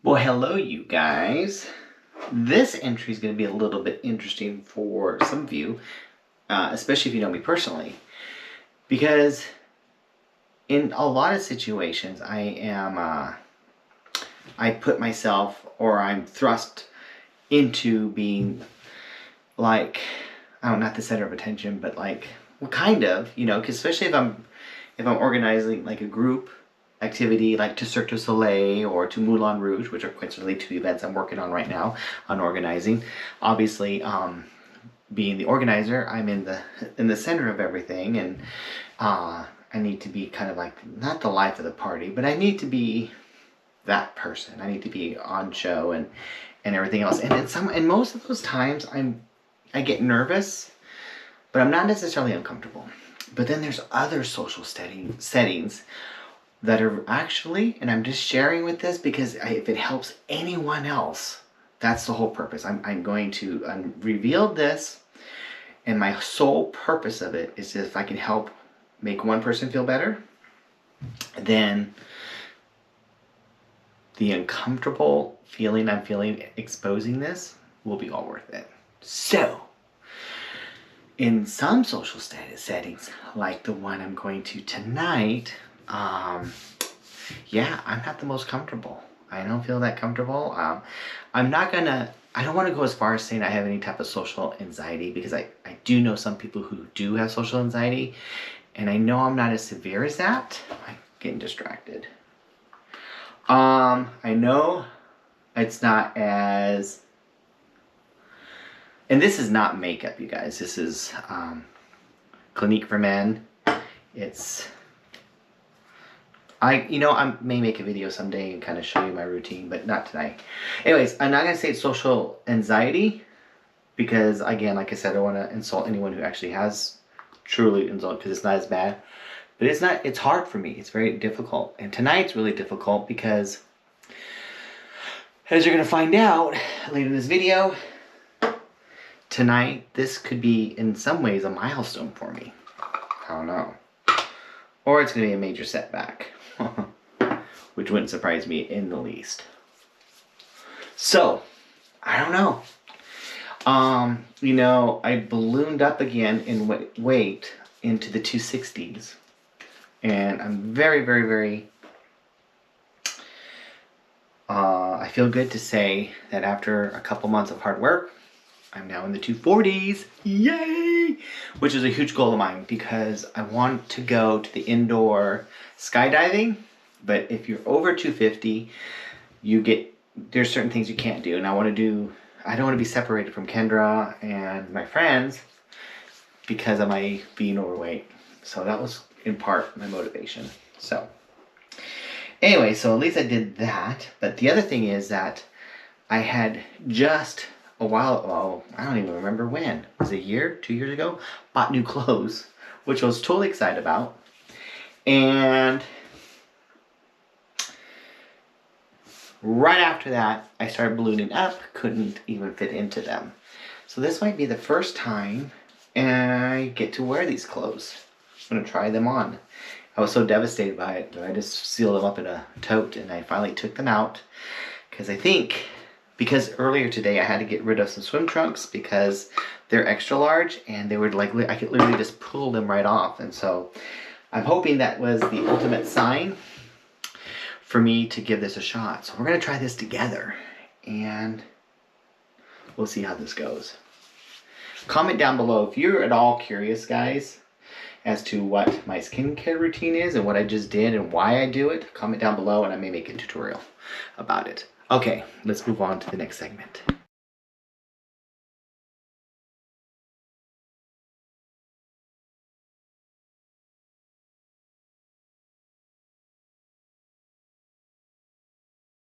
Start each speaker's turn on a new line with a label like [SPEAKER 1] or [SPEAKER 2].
[SPEAKER 1] Well, hello, you guys. This entry is going to be a little bit interesting for some of you, especially if you know me personally, because in a lot of situations, I put myself or I'm thrust into being like, I don't know, not the center of attention, but like, well, kind of, because especially if I'm organizing like a group activity like to Cirque du Soleil or to Moulin Rouge, which are coincidentally two events I'm working on right now on organizing. Obviously, being the organizer, I'm in the center of everything, and I need to be kind of like not the life of the party, but I need to be that person. I need to be on show and everything else. And most of those times I get nervous, but I'm not necessarily uncomfortable. But then there's other social settings that are actually, and I'm just sharing with this because if it helps anyone else, that's the whole purpose. I'm going to reveal this, and my sole purpose of it is if I can help make one person feel better, then the uncomfortable feeling I'm feeling exposing this will be all worth it. So, in some social settings, like the one I'm going to tonight, yeah, I'm not the most comfortable. I don't feel that comfortable. I don't want to go as far as saying I have any type of social anxiety, because I do know some people who do have social anxiety, and I know I'm not as severe as that. I'm getting distracted. I know it's not as, and this is not makeup, you guys. This is Clinique for Men. I may make a video someday and kind of show you my routine, but not tonight. Anyways, I'm not going to say it's social anxiety because, again, like I said, I don't want to insult anyone who actually has truly insult, because it's not as bad. But it's hard for me. It's very difficult. And tonight's really difficult because, as you're going to find out later in this video, tonight, this could be, in some ways, a milestone for me. I don't know. Or it's going to be a major setback, which wouldn't surprise me in the least. So, I don't know. I ballooned up again in weight into the 260s. And I'm very, very, very... I feel good to say that after a couple months of hard work, I'm now in the 240s. Yay! Which is a huge goal of mine, because I want to go to the indoor skydiving. But if you're over 250, there's certain things you can't do. And I don't want to be separated from Kendra and my friends because of my being overweight. So that was in part my motivation. So anyway, so at least I did that. But the other thing is that I had just a while, well, I don't even remember when. Was it a year, 2 years ago? Bought new clothes, which I was totally excited about. And right after that, I started ballooning up, couldn't even fit into them. So this might be the first time I get to wear these clothes. I'm going to try them on. I was so devastated by it that I just sealed them up in a tote, and I finally took them out because earlier today I had to get rid of some swim trunks because they're extra large, and they were like, I could literally just pull them right off. And so I'm hoping that was the ultimate sign for me to give this a shot. So we're going to try this together, and we'll see how this goes. Comment down below if you're at all curious, guys, as to what my skincare routine is and what I just did and why I do it. Comment down below and I may make a tutorial about it. Okay, let's move on to the next segment.